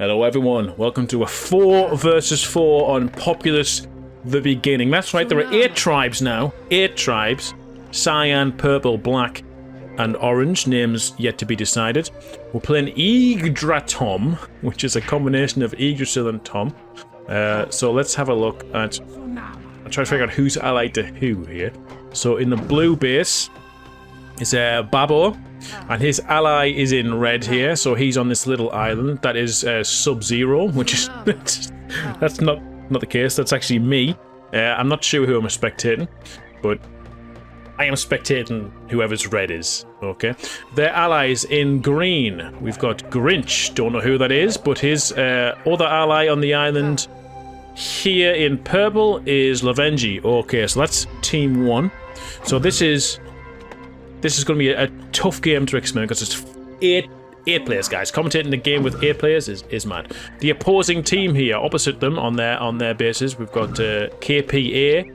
Hello everyone, welcome to a 4 versus 4 on Populous the beginning. That's right, there are 8 tribes now. 8 tribes. Cyan, purple, black, and orange. Names yet to be decided. We're playing Yggdratom, which is a combination of Yggdrasil and Tom. So let's have a look at... I'll try to figure out who's allied to who here. So in the blue base is Babo, and his ally is in red here, so he's on this little island that is Sub-Zero, which is... that's not the case, that's actually me. I'm not sure who I'm spectating, but I am spectating whoever's red is, okay? Their allies in green, we've got Grinch, don't know who that is, but his other ally on the island here in purple is Lavenji. Okay, so that's team 1. So this is going to be a tough game to explain because it's 8 players, guys. Commentating the game with 8 players is mad. The opposing team here, opposite them on their bases, we've got KPA.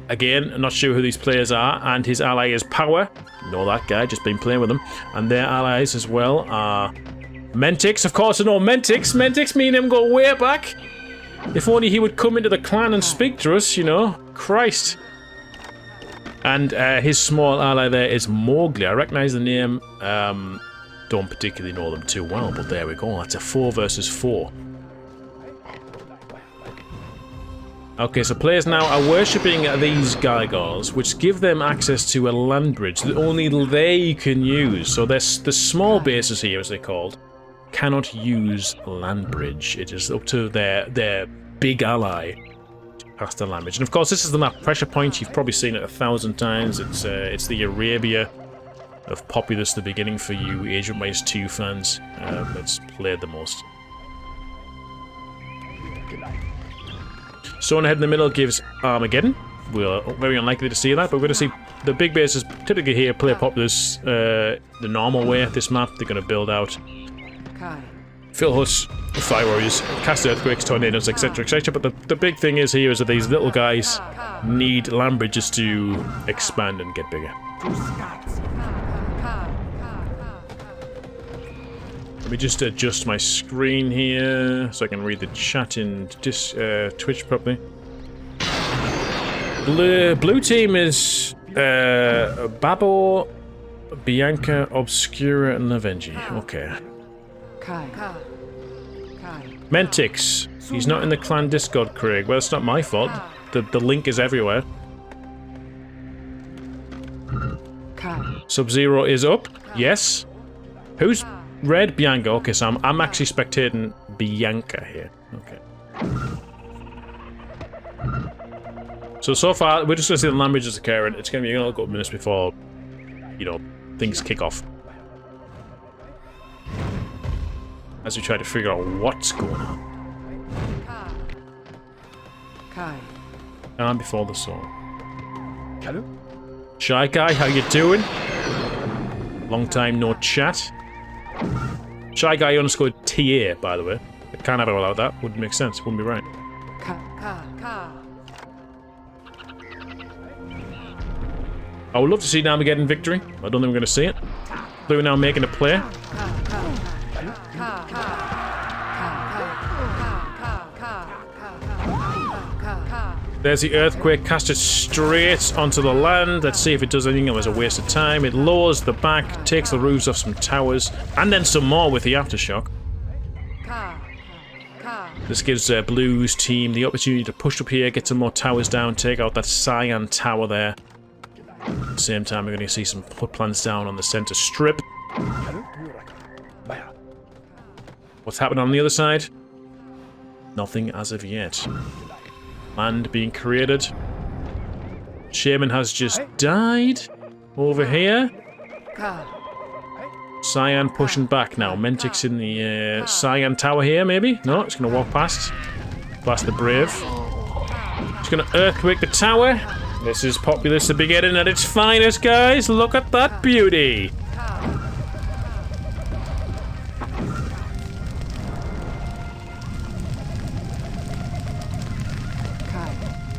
Again, I'm not sure who these players are, and his ally is Power. Know that guy, just been playing with them. And their allies as well are Mentix. Of course I know Mentix. Mentix, me and him go way back. If only he would come into the clan and speak to us, you know. Christ. And his small ally there is Mowgli. I recognise the name. Don't particularly know them too well, but there we go. That's a 4 versus 4. Okay, so players now are worshipping these Gargoyles, which give them access to a land bridge that only they can use. So the small bases here, as they're called, cannot use land bridge. It is up to their big ally to pass the land bridge. And of course, this is the map pressure point. You've probably seen it 1,000 times. It's the Arabia of Populous the beginning for you Age of Empires 2 fans. It's played the most. Stone ahead in the middle gives Armageddon. We're very unlikely to see that, but we're going to see the big bases typically here play Populous the normal way. This map, they're going to build out fill huts, fire warriors, cast earthquakes, tornadoes, etc, etc. But the big thing is here is that these little guys need land bridges to expand and get bigger. Let me just adjust my screen here so I can read the chat in Twitch properly. Blue team is Babo, Bianca, Obscura, and Lavenji. Okay. Mentix. He's not in the clan Discord, Craig. Well, it's not my fault. The link is everywhere. Sub-Zero is up. Yes. Who's red? Bianca. Okay, so I'm actually spectating Bianca here. Okay. So far, we're just going to see the land bridges occur, and it's going to be a couple of minutes before, you know, things kick off. As we try to figure out what's going on. And before the song. Hello? Shy Guy, how you doing? Long time no chat. Shy Guy _ TA, by the way. I can't have it without that. Wouldn't make sense. Wouldn't be right. I would love to see an Armageddon victory. I don't think we're going to see it. Blue now making a play. There's the earthquake, cast it straight onto the land. Let's see if it does anything. It was a waste of time. It lowers the back, takes the roofs off some towers, and then some more with the aftershock. This gives Blue's team the opportunity to push up here, get some more towers down, take out that Cyan tower there. At the same time, we're going to see some put plants down on the center strip. What's happening on the other side? Nothing as of yet. Land being created. Shaman has just died. Over here. Cyan pushing back now. Mentix in the Cyan tower here, maybe? No, it's going to walk past. Past the Brave. It's going to earthquake the tower. This is Populous the beginning at its finest, guys. Look at that beauty.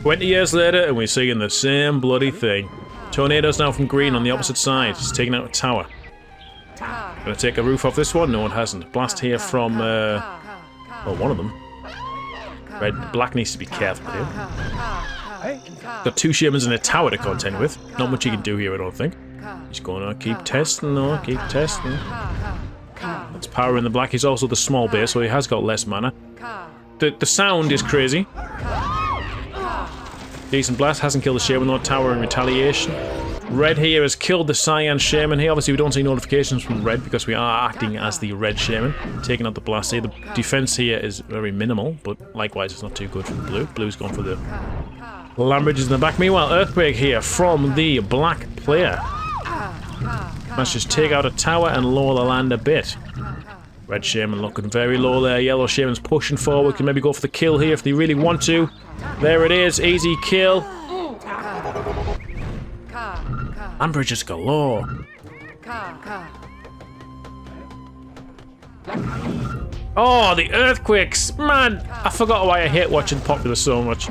20 years later, and we're seeing the same bloody thing. Tornadoes now from green on the opposite side. It's taking out a tower. Gonna take a roof off this one? No, it hasn't. Blast here from Well, one of them. Black needs to be careful here. Got 2 shamans in a tower to contend with. Not much he can do here, I don't think. He's going to keep testing, though. Keep testing. That's power in the black. He's also the small base, so he has got less mana. The sound is crazy. Decent blast. Hasn't killed the shaman, though. Tower in retaliation. Red here has killed the cyan shaman here. Obviously, we don't see notifications from red because we are acting as the red shaman. Taking out the blast here. The defense here is very minimal, but likewise, it's not too good from blue. Blue's gone for the land bridges in the back. Meanwhile, Earthquake here from the black player. Let's just take out a tower and lower the land a bit. Red shaman looking very low there. Yellow shaman's pushing forward. Can maybe go for the kill here if they really want to. There it is. Easy kill. Land bridges galore. Oh, the earthquakes! Man, I forgot why I hate watching Populous so much.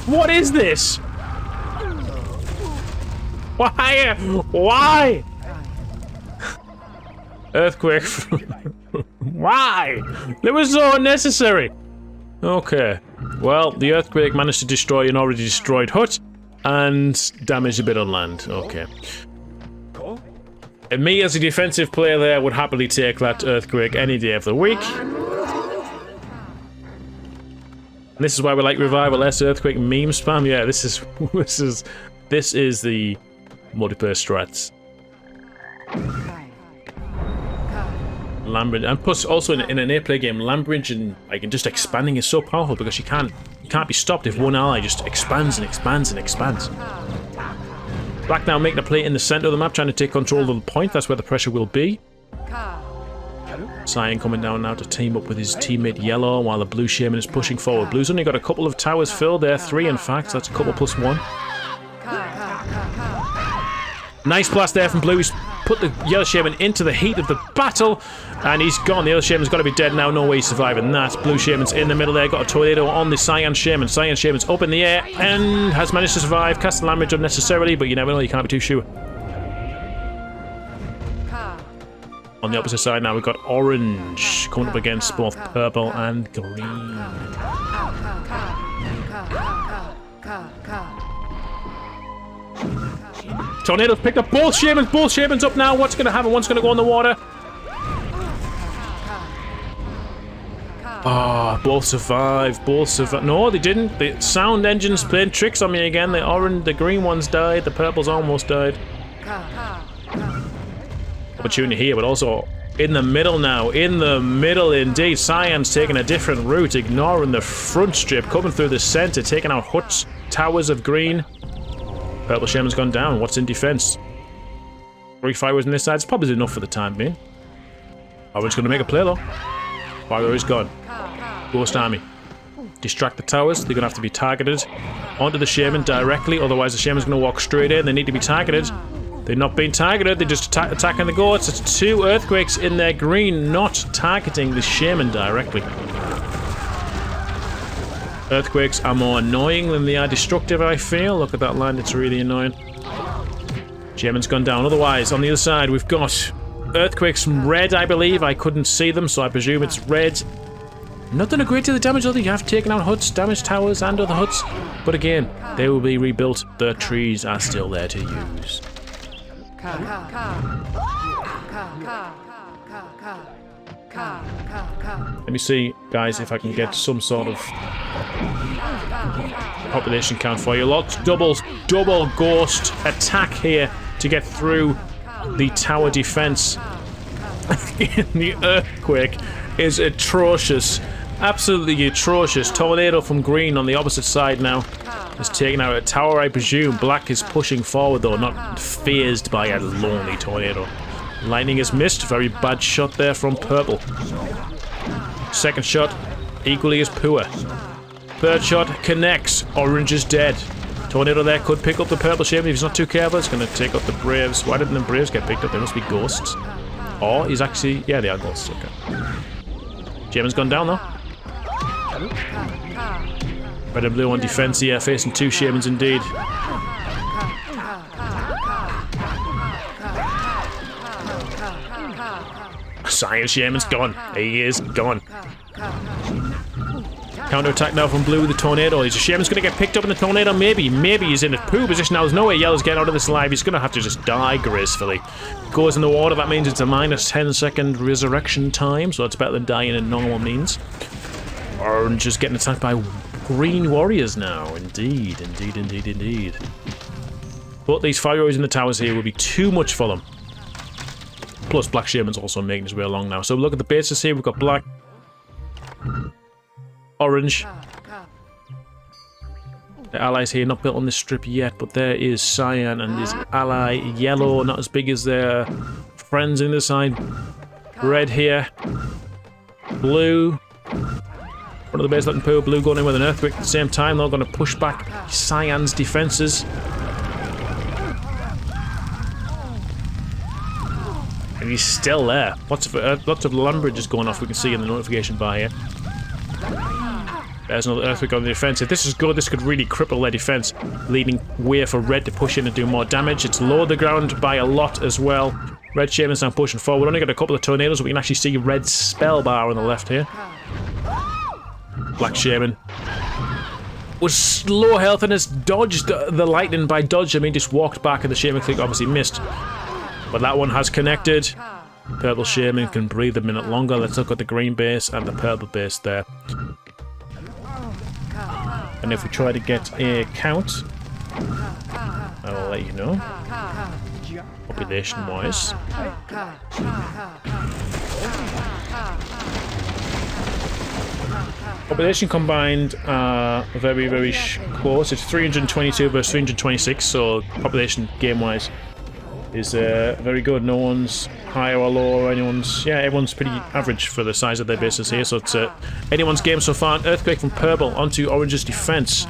What is this? Why? Why? Earthquake. Why? It was so unnecessary. Okay. Well, the earthquake managed to destroy an already destroyed hut and damage a bit on land. Okay. And me as a defensive player there would happily take that earthquake any day of the week. And this is why we like revival, less earthquake meme spam. Yeah, this is the multiplayer strats. Landbridge, and plus also in an 8-player game, Landbridge and like just expanding is so powerful because you can't be stopped if one ally just expands and expands and expands. Black now making a play in the center of the map, trying to take control of the point. That's where the pressure will be. Cyan coming down now to team up with his teammate Yellow while the blue shaman is pushing forward. Blue's only got a couple of towers filled there, 3 in fact, so that's a couple plus 1. Nice blast there from Blue. He's put the Yellow Shaman into the heat of the battle, and he's gone. The Yellow Shaman's got to be dead now. No way he's surviving that. Blue Shaman's in the middle there. Got a tornado on the Cyan Shaman. Cyan Shaman's up in the air and has managed to survive. Cast the damage unnecessarily, but you never know. You can't be too sure. On the opposite side now, we've got Orange coming up against both Purple and Green. Tornado's picked up both shamans. Both shamans up now. What's going to happen? One's going to go in the water. Ah, both survived. Both survived. No, they didn't. The sound engine's playing tricks on me again. The green ones died. The purples almost died. Opportunity here, but also in the middle now. In the middle indeed. Cyan's taking a different route, ignoring the front strip, coming through the center, taking out huts, towers of green. Purple Shaman's gone down. What's in defense? 3 fires on this side. It's probably enough for the time being. Orange's going to make a play though. Fire is gone. Ghost Army. Distract the towers. They're going to have to be targeted onto the Shaman directly. Otherwise the Shaman's going to walk straight in. They need to be targeted. They're not being targeted. They're just attacking the goats. It's 2 earthquakes in their green, not targeting the Shaman directly. Earthquakes are more annoying than they are destructive, I feel. Look at that land, it's really annoying. Shaman's gone down. Otherwise, on the other side, we've got earthquakes from red, I believe. I couldn't see them, so I presume it's red. Not done a great deal of damage, although you have taken out huts, damaged towers, and other huts. But again, they will be rebuilt. The trees are still there to use. Let me see, guys, if I can get some sort of population count for you. Lots, double ghost attack here to get through the tower defense. The earthquake is atrocious. Absolutely atrocious. Tornado from green on the opposite side now is taking out a tower, I presume. Black is pushing forward, though, not phased by a lonely tornado. Lightning is missed. Very bad shot there from Purple. Second shot, equally as poor. Third shot connects. Orange is dead. Tornado there could pick up the Purple Shaman if he's not too careful. It's going to take up the Braves. Why didn't the Braves get picked up? They must be ghosts. Or he's actually... yeah, they are ghosts. Okay. Shaman's gone down, though. Red and blue on defense here, facing 2 Shamans indeed. Cyan Shaman's gone. He is gone. Counter-attack now from blue with the tornado. Is Shaman's going to get picked up in the tornado? Maybe. Maybe he's in a poo position now. There's no way Yellow's getting out of this alive. He's going to have to just die gracefully. Goes in the water. That means it's a minus 10-second resurrection time, so it's better than dying in normal means. Orange is getting attacked by green warriors now. Indeed, indeed, indeed, indeed. But these fire warriors in the towers here will be too much for them. Plus, Black Shaman's also making his way along now. So look at the bases here. We've got black, orange. The allies here not built on this strip yet, but there is cyan and his ally yellow, not as big as their friends in this side. Red here. Blue. One of the base looking pool. Blue going in with an earthquake at the same time. They're going to push back cyan's defenses. And he's still there. Lots of land bridges going off, we can see in the notification bar here. There's another earthquake on the defense. If this is good, this could really cripple their defense, leading way for red to push in and do more damage. It's lowered the ground by a lot as well. Red Shaman's now pushing forward. Only got a couple of tornadoes, but we can actually see red spell bar on the left here. Black Shaman was low health and has dodged the lightning. By dodge, I mean just walked back, and the Shaman click obviously missed. But that one has connected. Purple Shaman can breathe a minute longer. Let's look at the green base and the purple base there. And if we try to get a count, I will let you know. Population-wise. Population combined very, very close. It's 322 versus 326, so population game-wise is very good. No one's higher or lower. Everyone's pretty average for the size of their bases here. So it's anyone's game so far. An earthquake from purple onto orange's defense.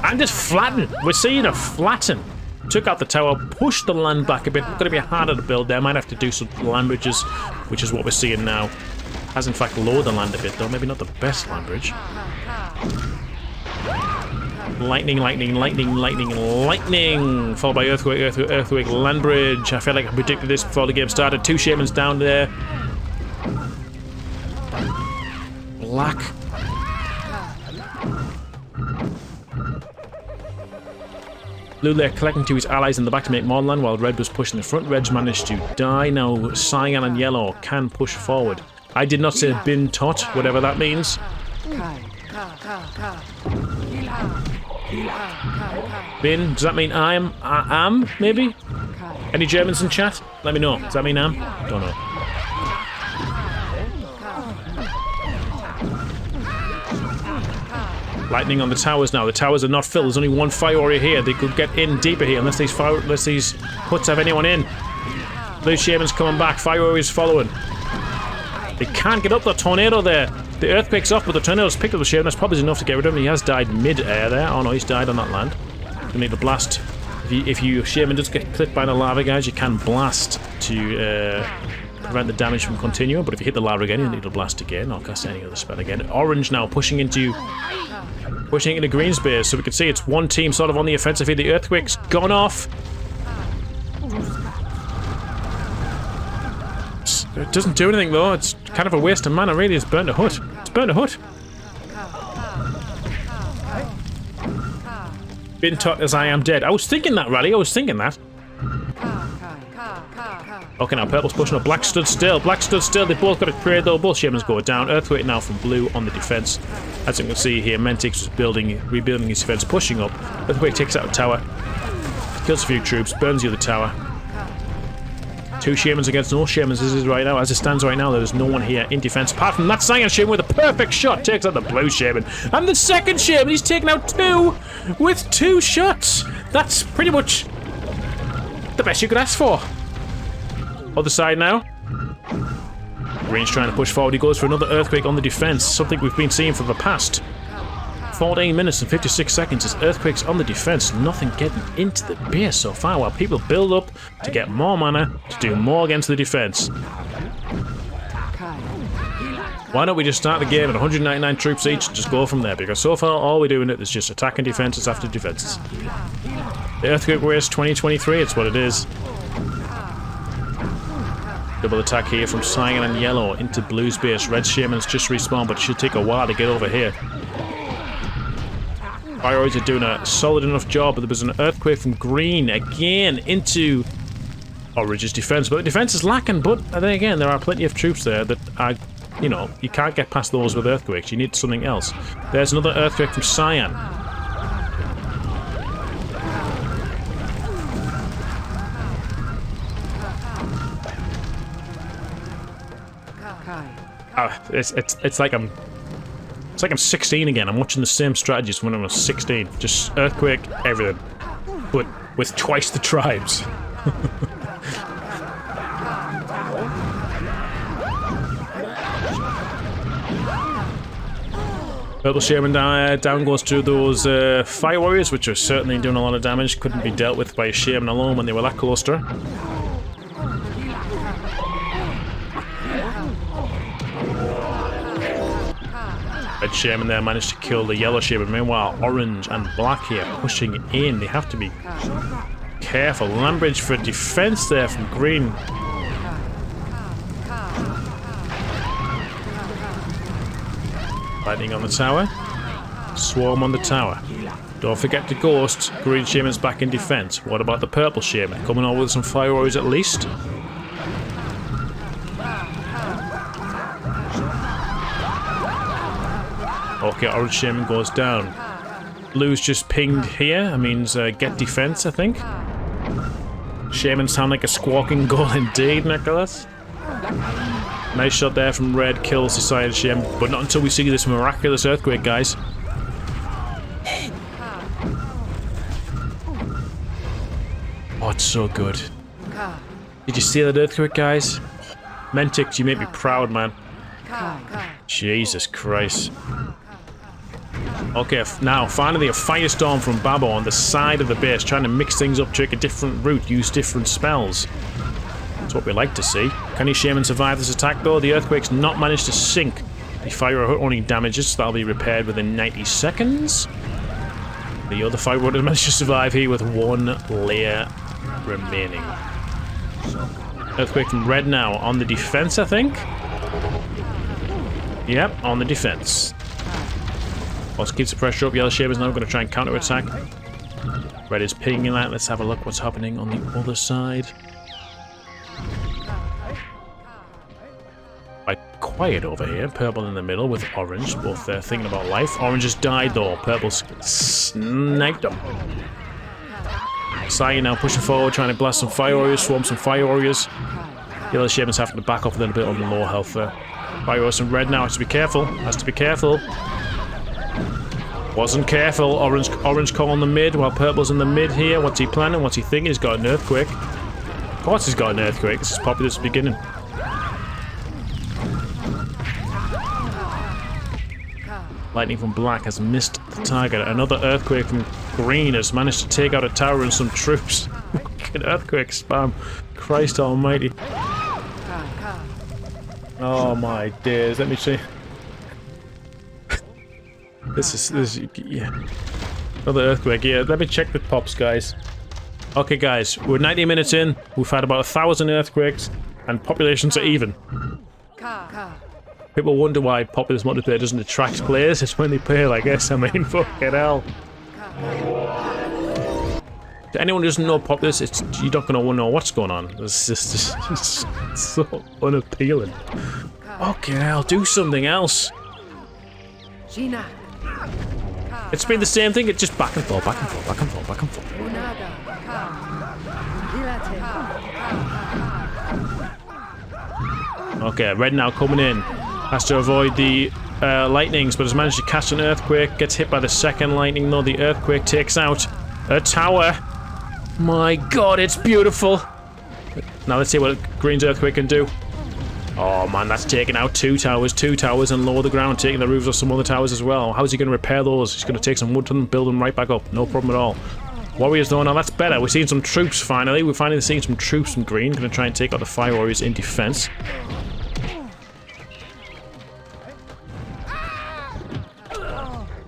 And just flatten. We're seeing a flatten. Took out the tower, pushed the land back a bit. Going to be harder to build there. Might have to do some land bridges, which is what we're seeing now. Has in fact lowered the land a bit though. Maybe not the best land bridge. Lightning, lightning, lightning, lightning, lightning! Followed by earthquake, earthquake, earthquake, land bridge. I feel like I predicted this before the game started. Two Shamans down there. Black. Blue there collecting to his allies in the back to make more land while red was pushing the front. Red's managed to die. Now cyan and yellow can push forward. I did not say bin tot, whatever that means. Bin, does that mean I am, maybe? Any Germans in chat? Let me know. Does that mean am? Don't know. Lightning on the towers now. The towers are not filled. There's only one fire warrior here. They could get in deeper here unless these huts have anyone in. Blue Shaman's coming back. Fire warriors following. They can't get up the tornado there. The earthquake's off, but the tornado's picked up the Shaman. That's probably enough to get rid of him. He has died mid-air there. Oh no, he's died on that land. You need to blast. If you Shaman does get clipped by the lava, guys, you can blast to prevent the damage from continuing. But if you hit the lava again, you need to blast again or cast any other spell again. Orange now pushing into green space, so we can see it's one team sort of on the offensive here. The earthquake's gone off. It doesn't do anything though. It's kind of a waste of mana, really. It's burnt a hut. It's burnt a hut. Been taught as I am dead. I was thinking that, Rally. I was thinking that. Okay, now purple's pushing up. Black stood still. Black stood still. They both got a parade though. Both Shamans go down. Earthquake now from blue on the defense. As you can see here, Mentix was rebuilding his defense, pushing up. Earthquake takes out a tower. Kills a few troops. Burns the other tower. Two Shamans against no Shamans. This is right now. As it stands right now, there's no one here in defense. Apart from that Cyan Shaman with a perfect shot. Takes out the blue Shaman. And the second Shaman, he's taken out two with two shots. That's pretty much the best you could ask for. Other side now. Green's trying to push forward. He goes for another earthquake on the defense. Something we've been seeing for the past 14 minutes and 56 seconds as earthquakes on the defense. Nothing getting into the base so far while people build up to get more mana to do more against the defense. Why don't we just start the game at 199 troops each and just go from there? Because so far all we're doing is just attacking defenses after defenses. The Earthquake Race 2023, it's what it is. Double attack here from cyan and yellow into blue's base. Red shaman's just respawned, but it should take a while to get over here. Fireworks are doing a solid enough job, but there was an earthquake from green again into orange's defense. But the defense is lacking, but then again, there are plenty of troops there that are, you know, you can't get past those with earthquakes. You need something else. There's another earthquake from cyan. It's like I'm 16 again. I'm watching the same strategies from when I was 16. Just earthquake, everything, but with twice the tribes. Purple Shaman down goes to those Fire Warriors, which are certainly doing a lot of damage. Couldn't be dealt with by a Shaman alone when they were that close to her. Red Shaman there managed to kill the Yellow Shaman. Meanwhile, Orange and Black here pushing in. They have to be careful. Lambridge for defense there from Green. Lightning on the tower. Swarm on the tower. Don't forget the Ghost. Green Shaman's back in defense. What about the Purple Shaman? Coming on with some Fire Warriors at least. Okay, Orange Shaman goes down. Blue's just pinged here. That means get defense, I think. Shamans sound like a squawking goal indeed, Nicholas. Nice shot there from Red. Kills the Cyan Shaman. But not until we see this miraculous earthquake, guys. Oh, it's so good. Did you see that earthquake, guys? Mentix, you make me proud, man. Jesus Christ. Okay, now finally a firestorm from Babo on the side of the base, trying to mix things up, take a different route, use different spells. That's what we like to see. Can his Shaman survive this attack though? The earthquake's not managed to sink. The fire only damages, so that'll be repaired within 90 seconds. The other fire would have managed to survive here with one layer remaining. Earthquake from Red now on the defense, I think. Yep, on the defense. Let's keep the pressure up. Yellow Shaman's now going to try and counter-attack. Red is pinging that. Let's have a look what's happening on the other side. Quite quiet over here. Purple in the middle with Orange. Both thinking about life. Orange has died though. Purple's sniped him. Cyan now pushing forward, trying to blast some Fire Warriors, swarm some Fire Warriors. Yellow Shaman's having to back off a little bit on the low health there. Fire Warriors and Red now has to be careful. Has to be careful. Wasn't careful. Orange calling the mid while Purple's in the mid here. What's he planning? What's he thinking? He's got an earthquake. Of course he's got an earthquake. This is Populous beginning. Lightning from Black has missed the target. Another earthquake from Green has managed to take out a tower and some troops. An earthquake spam. Christ almighty. Oh my days. Let me see. This is, yeah. Another earthquake, yeah. Let me check the pops, guys. Okay, guys, we're 90 minutes in. We've had about 1,000 earthquakes, and populations are even. People wonder why Populous multiplayer doesn't attract players. It's when they play like this. I mean, fucking hell. To anyone who doesn't know Populous, you're not going to know what's going on. It's just it's so unappealing. Okay, hell, do something else. It's been the same thing, it's just back and forth, back and forth, back and forth, back and forth. Okay, Red now coming in. Has to avoid the lightnings, but has managed to catch an earthquake. Gets hit by the second lightning, though. The earthquake takes out a tower. My god, it's beautiful. Now let's see what Green's earthquake can do. Oh man, that's taking out two towers and lower the ground, taking the roofs of some other towers as well. How's he going to repair those? He's going to take some wood to them, build them right back up. No problem at all. Warriors though, now that's better. We're seeing some troops finally. We're finally seeing some troops from Green. Going to try and take out the Fire Warriors in defense.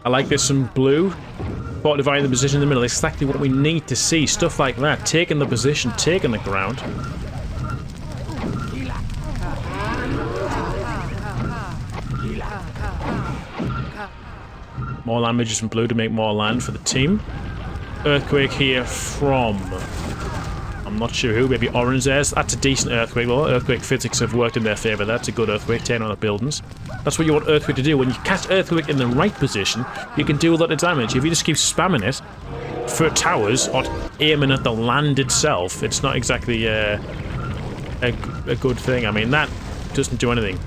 I like this from Blue. Fortifying the position in the middle. Exactly what we need to see. Stuff like that. Taking the position, taking the ground. More land bridges from blue to make more land for the team. Earthquake here from... I'm not sure who, maybe orange there. That's a decent earthquake. Well, earthquake physics have worked in their favour. That's a good earthquake, 10 on the buildings. That's what you want earthquake to do. When you cast earthquake in the right position, you can do a lot of damage. If you just keep spamming it for towers or aiming at the land itself, it's not exactly a good thing. I mean, that doesn't do anything.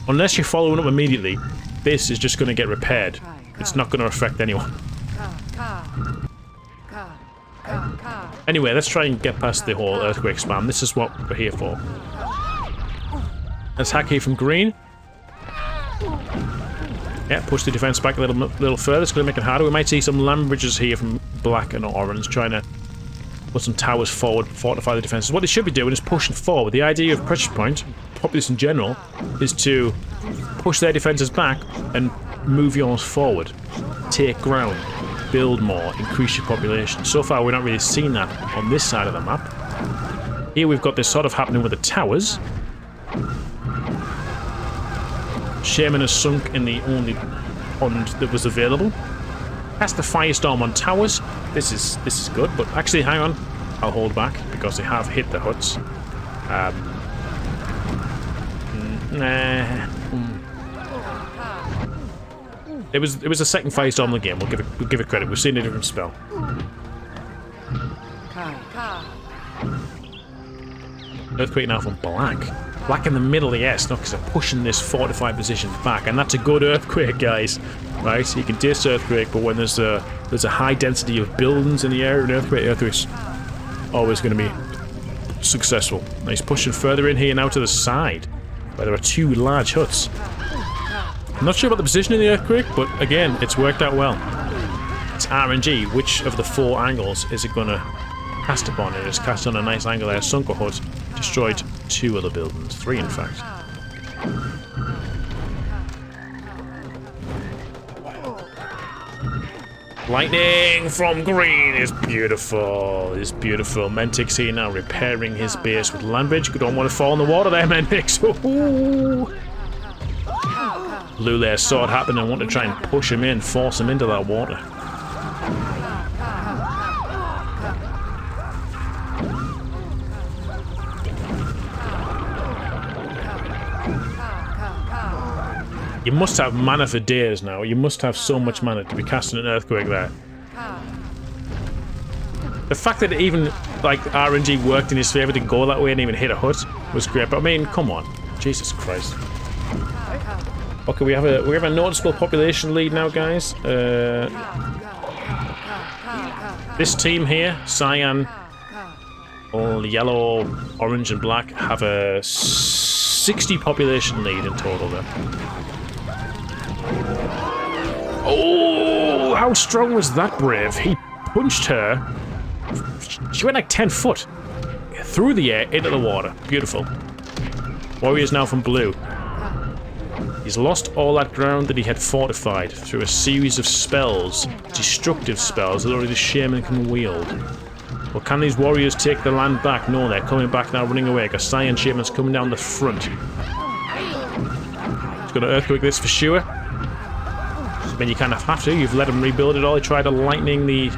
Unless you're following up immediately, this is just going to get repaired. It's not going to affect anyone. Anyway, let's try and get past the whole earthquake spam. This is what we're here for. Let's hack here from green. Yeah, push the defense back a little further. It's going to make it harder. We might see some land bridges here from black and orange, trying to put some towers forward, fortify the defenses. What they should be doing is pushing forward. The idea of Pressure Point, Populous in general, is to push their defenses back and move yours forward. Take ground. Build more, increase your population. So far, we're not really seeing that on this side of the map. Here we've got this sort of happening with the towers. Shaman has sunk in the only pond that was available. Cast the Firestorm on towers. This is good, but actually, hang on. I'll hold back because they have hit the huts. It was a second Firestorm in the game. We'll give it credit. We've seen a different spell. Earthquake now from black. Black in the middle, yes, no, because they're pushing this fortified position back, and that's a good earthquake, guys. Right, so you can diss earthquake, but when there's a high density of buildings in the area, an earthquake's always going to be successful. Now he's pushing further in here now to the side, where there are two large huts. I'm not sure about the position of the earthquake, but again, it's worked out well. It's RNG. Which of the four angles is it going to cast upon? It is cast on a nice angle there. Sunk a hut, destroyed two other buildings. Three, in fact. Lightning from green is beautiful. It's beautiful. Mentix here now repairing his base with land bridge. You don't want to fall in the water there, Mentix. Ooh. Blue there saw it happen and want to try and push him in, force him into that water. You must have mana for days now. You must have so much mana to be casting an earthquake there. The fact that it even, like, RNG worked in his favour to go that way and even hit a hut was great. But I mean, come on. Jesus Christ. Okay, we have a noticeable population lead now, guys. This team here, cyan, yellow, orange, and black, have a 60 population lead in total there. Oh, how strong was that, Brave? He punched her. She went like 10 foot through the air into the water. Beautiful. Warriors now from blue. He's lost all that ground that he had fortified through a series of spells, destructive spells that only the shaman can wield. Well, can these warriors take the land back? No, they're coming back now, running away, because Cyan Shaman's coming down the front. He's going to earthquake this for sure. I mean, you kind of have to. You've let him rebuild it all. He tried to lightning the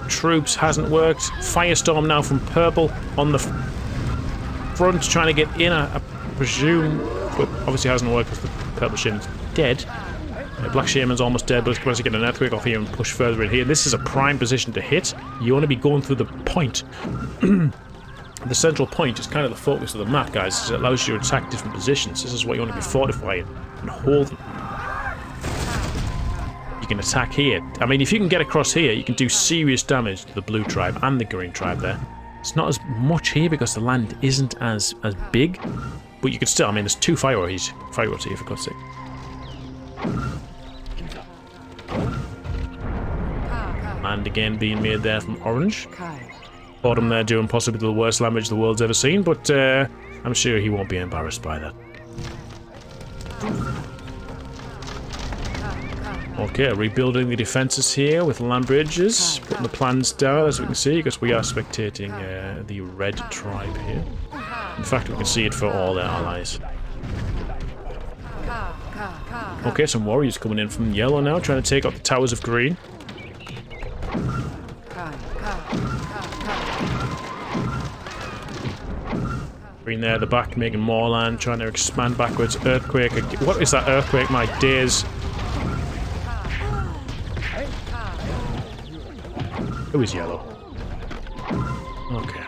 troops, hasn't worked. Firestorm now from purple on the front, trying to get in, I presume, but obviously hasn't worked because the purple shaman's dead. Black shaman's almost dead, but it's going to get an earthquake off here and push further in here. This is a prime position to hit. You want to be going through the point. The central point is kind of the focus of the map, guys. It allows you to attack different positions. This is what you want to be fortifying and holding. You can attack here. I mean, if you can get across here, you can do serious damage to the blue tribe and the green tribe there. It's not as much here because the land isn't as big, but you can still, I mean, there's two fireworks here, for God's sake. And again being made there from orange. Bottom there doing possibly the worst damage the world's ever seen, but I'm sure he won't be embarrassed by that. Okay, rebuilding the defences here with land bridges, putting the plans down as we can see, because we are spectating the red tribe here. In fact, we can see it for all their allies. Okay, some warriors coming in from yellow now, trying to take out the towers of green. Green there at the back, making more land, trying to expand backwards. Earthquake. What is that earthquake? My days. Who is yellow? Okay.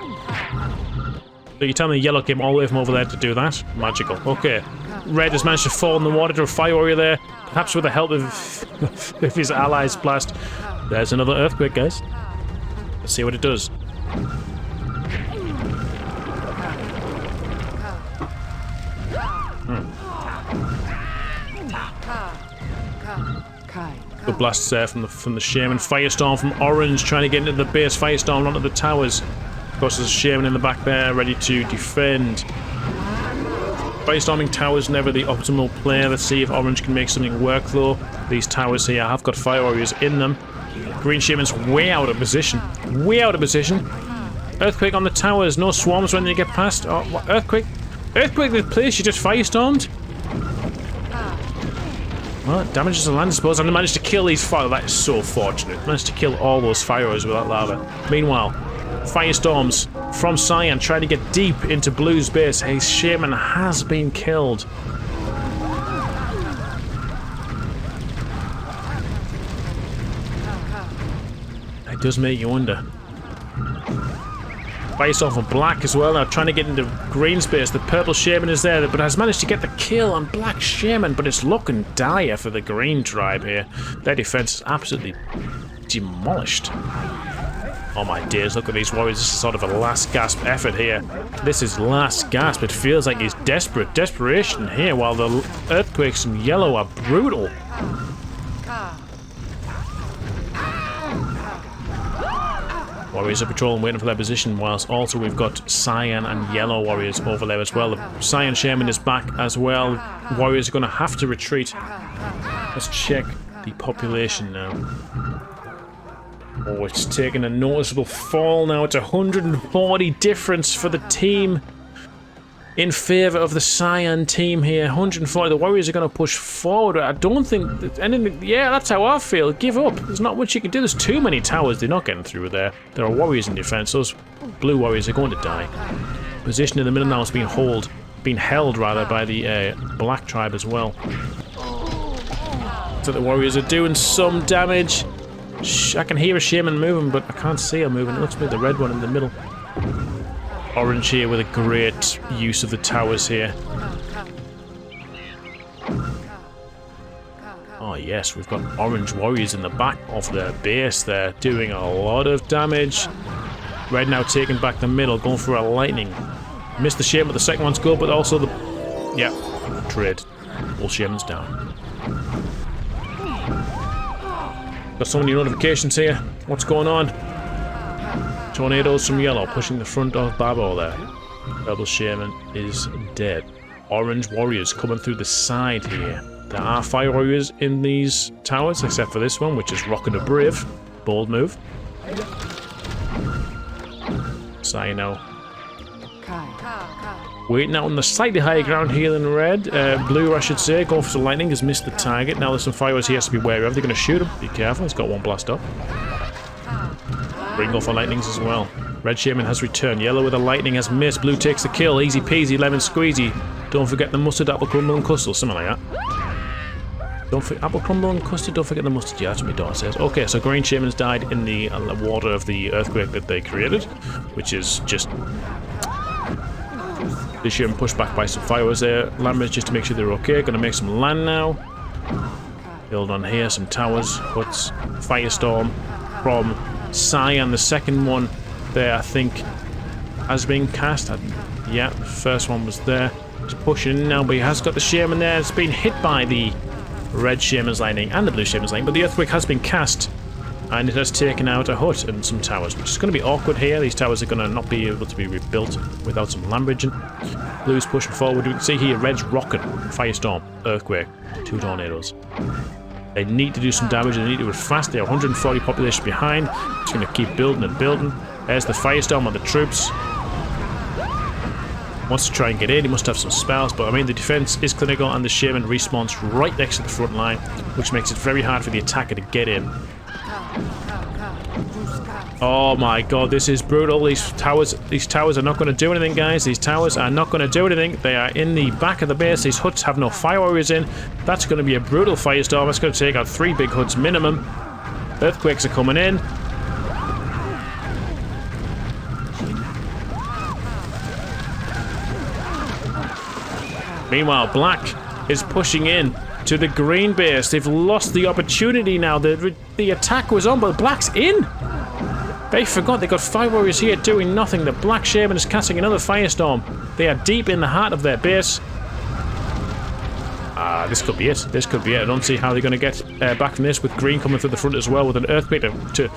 So you tell me yellow came all the way from over there to do that? Magical. Okay. Red has managed to fall in the water to a fire warrior there. Perhaps with the help of his allies' blast. There's another earthquake, guys. Let's see what it does. Good blasts there from the shaman. Firestorm from orange, trying to get into the base. Firestorm onto the towers. Of course, there's a shaman in the back there, ready to defend. Firestorming towers never the optimal play. Let's see if orange can make something work though. These towers here have got fire warriors in them. Green shaman's way out of position. Way out of position. Earthquake on the towers. No swarms when they get past. Oh, what? Earthquake? Earthquake in the place you just firestormed? Well, it damages the land, I suppose. And I managed to kill these fire. That is so fortunate. Managed to kill all those fire warriors with that lava. Meanwhile, firestorms from Cyan trying to get deep into Blue's base. His shaman has been killed. It does make you wonder. Firestorm from black as well now, trying to get into green space. The purple shaman is there, but has managed to get the kill on black shaman, but it's looking dire for the green tribe here. Their defense is absolutely demolished. Oh my days, look at these warriors. This is sort of a last gasp effort here. This is last gasp. It feels like he's desperate. Desperation here, while the earthquakes in yellow are brutal. Warriors are patrolling, waiting for their position, whilst also we've got cyan and yellow warriors over there as well. The cyan shaman is back as well. Warriors are going to have to retreat. Let's check the population now. Oh, it's taken a noticeable fall now. It's 140 difference for the team in favour of the cyan team here. 140. The warriors are going to push forward. I don't think that anything. Yeah, that's how I feel. Give up. There's not much you can do. There's too many towers. They're not getting through there. There are warriors in defence. Those blue warriors are going to die. Position in the middle now is being held rather by the black tribe as well. So the warriors are doing some damage. I can hear a shaman moving, but I can't see her moving. It looks like the red one in the middle. Orange here with a great use of the towers here. Oh yes, we've got orange warriors in the back of their base there, doing a lot of damage. Red now taking back the middle, going for a lightning. Missed the shaman with the second one's go, but also the... yeah, trade. All shamans down. Got so many notifications here. What's going on? Tornadoes from yellow, pushing the front of Babo there. Purple shaman is dead. Orange warriors coming through the side here. There are fire warriors in these towers, except for this one, which is rocking a brave. Bold move. Cyan now waiting out on the slightly higher ground here than red. Blue, I should say, going for some lightning, has missed the target. Now there's some fire warriors he has to be wary of. They're going to shoot him. Be careful, he's got one blast up. Bring off for lightnings as well. Red shaman has returned. Yellow with a lightning has missed. Blue takes the kill. Easy peasy, lemon squeezy. Don't forget the mustard, apple crumble and custard. Something like that. Don't forget apple crumble and custard. Don't forget the mustard. Yeah, that's what my daughter says. Okay, so green shaman's died in the water of the earthquake that they created, which is just... This shaman pushed back by some fireworks there. Landmates just to make sure they're okay. Gonna make some land now. Build on here, some towers, huts, firestorm from Cyan. The second one there, I think, has been cast. Yeah, the first one was there. He's pushing in now, but he has got the shaman there. It's been hit by the red shaman's lightning and the blue shaman's lightning, but the earthquake has been cast, and it has taken out a hut and some towers, which is going to be awkward here. These towers are going to not be able to be rebuilt without some land bridging. Blue's pushing forward. You can see here, red's rocket, firestorm, earthquake, 2 tornadoes. They need to do some damage, and they need to do it fast. They're 140 population behind. It's going to keep building and building. There's the firestorm on the troops. Wants to try and get in. He must have some spells, but I mean the defense is clinical and the shaman respawns right next to the front line, which makes it very hard for the attacker to get in. Oh my god, this is brutal. These towers are not going to do anything, guys. These towers are not going to do anything. They are in the back of the base. These huts have no fire warriors in. That's going to be a brutal firestorm. It's going to take out 3 big huts minimum. Earthquakes are coming in. Meanwhile, black is pushing in to the green base. They've lost the opportunity now. The attack was on, but black's in. They forgot they got fire warriors here doing nothing. The black shaman is casting another firestorm. They are deep in the heart of their base. This could be it. This could be it. I don't see how they're going to get back from this with green coming through the front as well with an earthquake to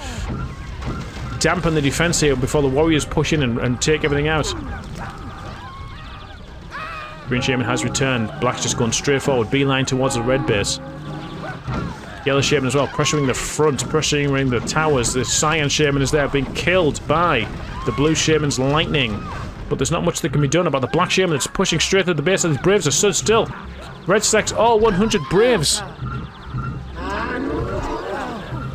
dampen the defense here before the warriors push in and take everything out. Green shaman has returned. Black's just going straight forward, beeline towards the red base. Yellow shaman as well, pressuring the front, pressuring the towers. The cyan shaman is there, being killed by the blue shaman's lightning. But there's not much that can be done about the black shaman that's pushing straight through the base, and his braves are stood still. Red stacks all 100 braves.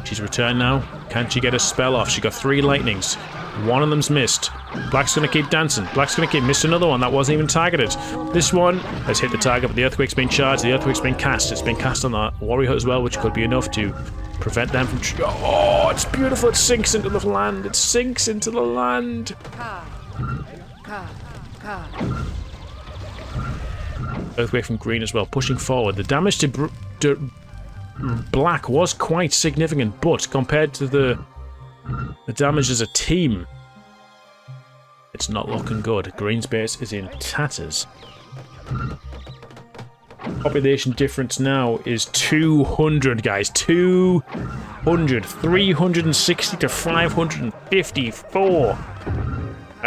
She's returned now. Can she get a spell off? She got 3 lightnings. One of them's missed. Black's going to keep dancing. Black's going to keep missing another one that wasn't even targeted. This one has hit the target, but the earthquake's been charged. The earthquake's been cast. It's been cast on the warrior hut as well, which could be enough to prevent them from... Oh, it's beautiful. It sinks into the land. It sinks into the land. Earthquake from green as well, pushing forward. The damage to black was quite significant, but compared to the damage as a team, it's not looking good. Green's base is in tatters. Population difference now is 200, guys. 200. 360 to 554. I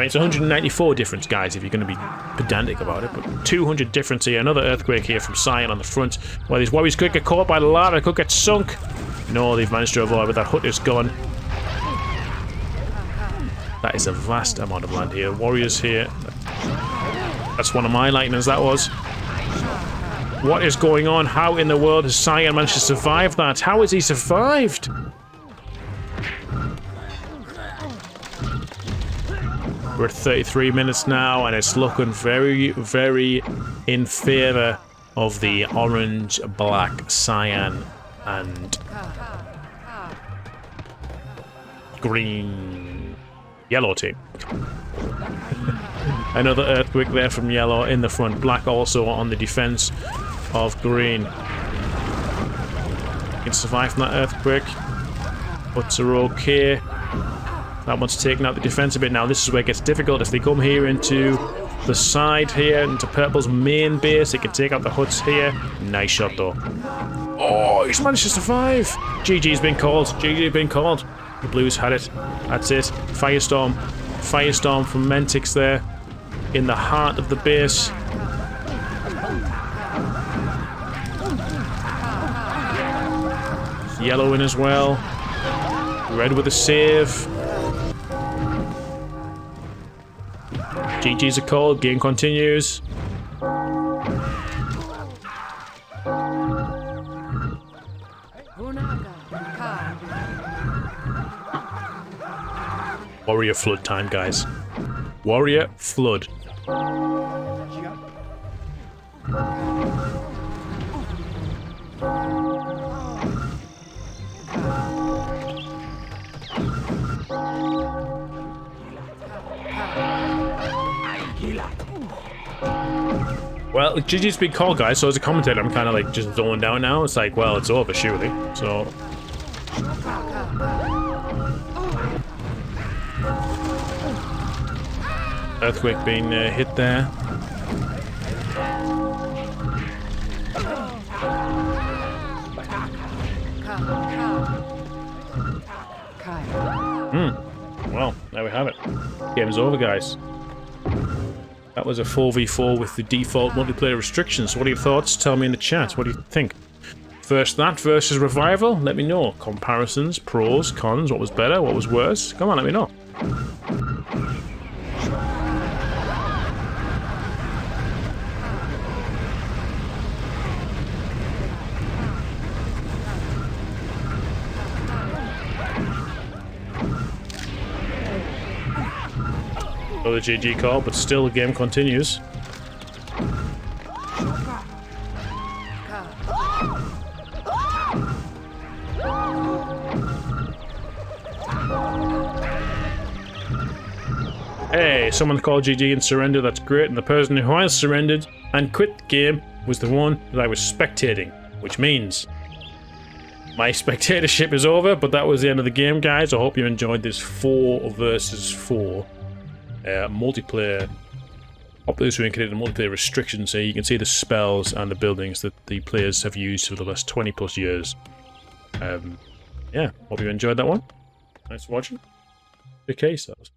mean, it's 194 difference, guys, if you're going to be pedantic about it, but 200 difference here. Another earthquake here from Cyan on the front. Well, these warriors could get caught by the lava, could get sunk. No, they've managed to avoid, but that hut is gone. That is a vast amount of land here. Warriors here. That's one of my lightnings, that was. What is going on? How in the world has Cyan managed to survive that? How has he survived? We're at 33 minutes now, and it's looking very, very in favour of the orange, black, cyan, and green, yellow team. Another earthquake there from yellow in the front. Black also on the defense of green. Can survive from that earthquake. Huts are okay. That one's taken out the defense a bit now. This is where it gets difficult. If they come here into the side here, into purple's main base, it can take out the huts here. Nice shot though. Oh, he's managed to survive. GG's been called. GG's been called. The blues had it. That's it. Firestorm. Firestorm from Mentix there. In the heart of the base. Yellow in as well. Red with a save. GG's a call. Game continues. Warrior flood time, guys. Warrior flood. Well, GG's been called, guys, so as a commentator, I'm kind of like just zoning down now. It's like, well, it's over, surely. So... Earthquake being hit there. Well, there we have it. Game's over, guys. That was a 4v4 with the default multiplayer restrictions. What are your thoughts? Tell me in the chat. What do you think? First that versus Revival? Let me know. Comparisons, pros, cons, what was better, what was worse? Come on, let me know. Another GG call, but still the game continues. Hey, someone called GG and surrendered, that's great, and the person who has surrendered and quit the game was the one that I was spectating, which means my spectatorship is over, but that was the end of the game, guys. I hope you enjoyed this 4 versus 4 multiplayer. Populous created a multiplayer restriction, so you can see the spells and the buildings that the players have used for the last 20 plus years. Yeah, hope you enjoyed that one. Thanks for watching. Good case, that was.